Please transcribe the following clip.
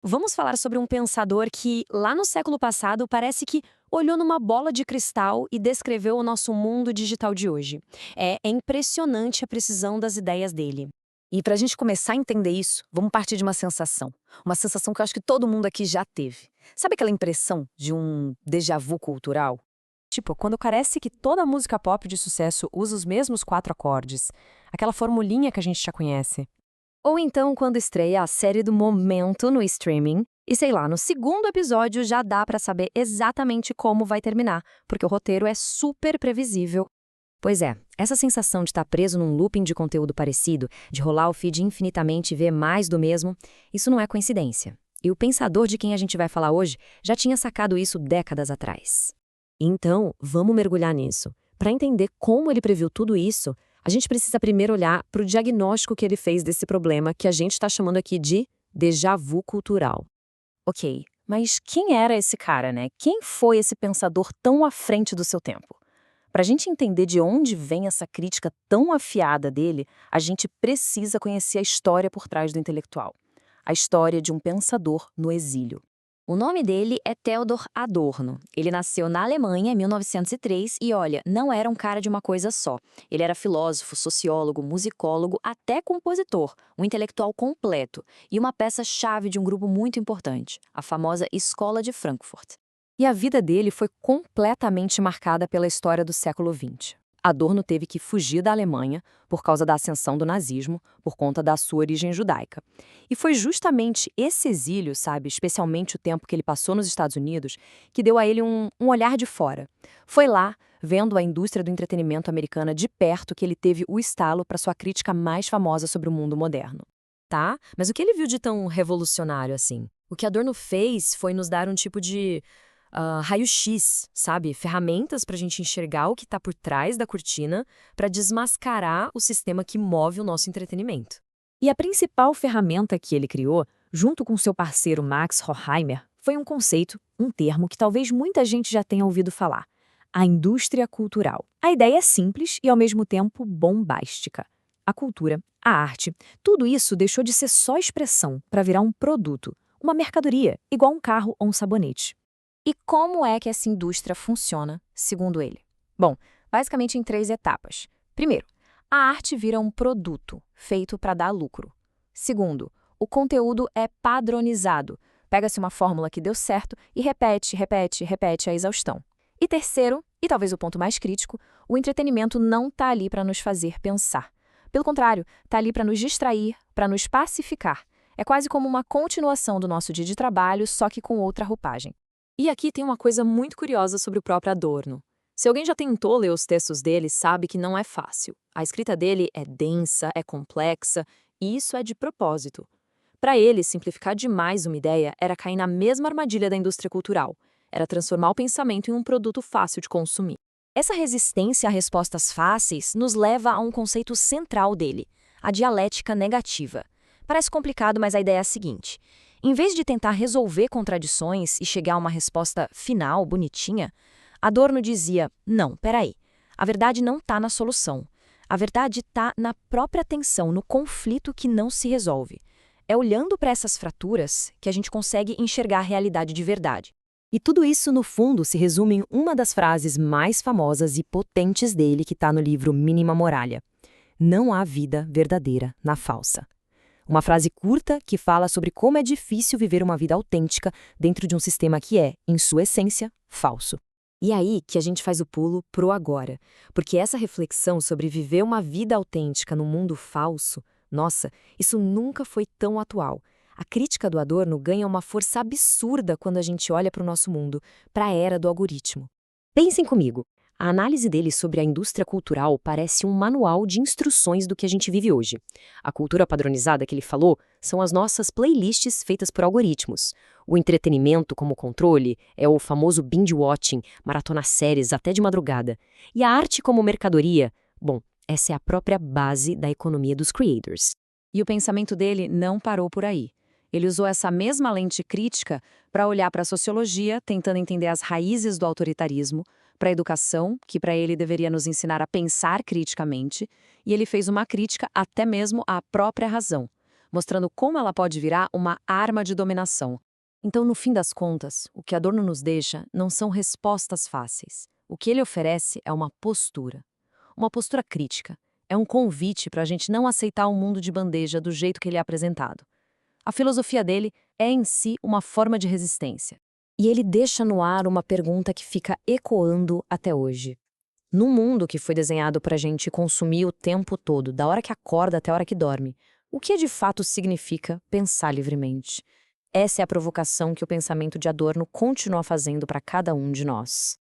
Vamos falar sobre um pensador que, lá no século passado, parece que olhou numa bola de cristal e descreveu o nosso mundo digital de hoje. É impressionante a precisão das ideias dele. E para a gente começar a entender isso, vamos partir de uma sensação. Uma sensação que eu acho que todo mundo aqui já teve. Sabe aquela impressão de um déjà vu cultural? Tipo, quando parece que toda música pop de sucesso usa os mesmos quatro acordes, aquela formulinha que a gente já conhece. Ou então quando estreia a série do momento no streaming e sei lá, no segundo episódio já dá para saber exatamente como vai terminar, porque o roteiro é super previsível. Pois é, essa sensação de estar preso num looping de conteúdo parecido, de rolar o feed infinitamente e ver mais do mesmo, isso não é coincidência. E o pensador de quem a gente vai falar hoje já tinha sacado isso décadas atrás. Então, vamos mergulhar nisso. Para entender como ele previu tudo isso, a gente precisa primeiro olhar para o diagnóstico que ele fez desse problema que a gente está chamando aqui de déjà vu cultural. Ok, mas quem era esse cara, né? Quem foi esse pensador tão à frente do seu tempo? Para a gente entender de onde vem essa crítica tão afiada dele, a gente precisa conhecer a história por trás do intelectual. A história de um pensador no exílio. O nome dele é Theodor Adorno. Ele nasceu na Alemanha em 1903 e, olha, não era um cara de uma coisa só. Ele era filósofo, sociólogo, musicólogo, até compositor, um intelectual completo e uma peça-chave de um grupo muito importante, a famosa Escola de Frankfurt. E a vida dele foi completamente marcada pela história do século XX. Adorno teve que fugir da Alemanha por causa da ascensão do nazismo, por conta da sua origem judaica. E foi justamente esse exílio, sabe, especialmente o tempo que ele passou nos Estados Unidos, que deu a ele um olhar de fora. Foi lá, vendo a indústria do entretenimento americana de perto, que ele teve o estalo para sua crítica mais famosa sobre o mundo moderno. Tá? Mas o que ele viu de tão revolucionário assim? O que Adorno fez foi nos dar um tipo de raio-x, sabe? Ferramentas para a gente enxergar o que está por trás da cortina para desmascarar o sistema que move o nosso entretenimento. E a principal ferramenta que ele criou, junto com seu parceiro Max Horkheimer, foi um conceito, um termo que talvez muita gente já tenha ouvido falar: a indústria cultural. A ideia é simples e, ao mesmo tempo, bombástica. A cultura, a arte, tudo isso deixou de ser só expressão para virar um produto, uma mercadoria, igual um carro ou um sabonete. E como é que essa indústria funciona, segundo ele? Bom, basicamente em três etapas. Primeiro, a arte vira um produto feito para dar lucro. Segundo, o conteúdo é padronizado. Pega-se uma fórmula que deu certo e repete, repete, repete a exaustão. E terceiro, e talvez o ponto mais crítico, o entretenimento não está ali para nos fazer pensar. Pelo contrário, está ali para nos distrair, para nos pacificar. É quase como uma continuação do nosso dia de trabalho, só que com outra roupagem. E aqui tem uma coisa muito curiosa sobre o próprio Adorno. Se alguém já tentou ler os textos dele, sabe que não é fácil. A escrita dele é densa, é complexa, e isso é de propósito. Para ele, simplificar demais uma ideia era cair na mesma armadilha da indústria cultural. Era transformar o pensamento em um produto fácil de consumir. Essa resistência a respostas fáceis nos leva a um conceito central dele, a dialética negativa. Parece complicado, mas a ideia é a seguinte: em vez de tentar resolver contradições e chegar a uma resposta final, bonitinha, Adorno dizia: não, peraí, a verdade não está na solução. A verdade está na própria tensão, no conflito que não se resolve. É olhando para essas fraturas que a gente consegue enxergar a realidade de verdade. E tudo isso, no fundo, se resume em uma das frases mais famosas e potentes dele que está no livro Mínima Muralha: não há vida verdadeira na falsa. Uma frase curta que fala sobre como é difícil viver uma vida autêntica dentro de um sistema que é, em sua essência, falso. E aí que a gente faz o pulo pro agora, porque essa reflexão sobre viver uma vida autêntica no mundo falso, nossa, isso nunca foi tão atual. A crítica do Adorno ganha uma força absurda quando a gente olha para o nosso mundo, para a era do algoritmo. Pensem comigo. A análise dele sobre a indústria cultural parece um manual de instruções do que a gente vive hoje. A cultura padronizada que ele falou são as nossas playlists feitas por algoritmos. O entretenimento como controle é o famoso binge-watching, maratona séries até de madrugada. E a arte como mercadoria, bom, essa é a própria base da economia dos creators. E o pensamento dele não parou por aí. Ele usou essa mesma lente crítica para olhar para a sociologia, tentando entender as raízes do autoritarismo, para a educação, que para ele deveria nos ensinar a pensar criticamente, e ele fez uma crítica até mesmo à própria razão. mostrando como ela pode virar uma arma de dominação. Então, no fim das contas, o que Adorno nos deixa não são respostas fáceis. O que ele oferece é uma postura. Uma postura crítica. É um convite para a gente não aceitar o mundo de bandeja do jeito que ele é apresentado. A filosofia dele é em si uma forma de resistência. E ele deixa no ar uma pergunta que fica ecoando até hoje. Num mundo que foi desenhado para a gente consumir o tempo todo, da hora que acorda até a hora que dorme, o que de fato significa pensar livremente? Essa é a provocação que o pensamento de Adorno continua fazendo para cada um de nós.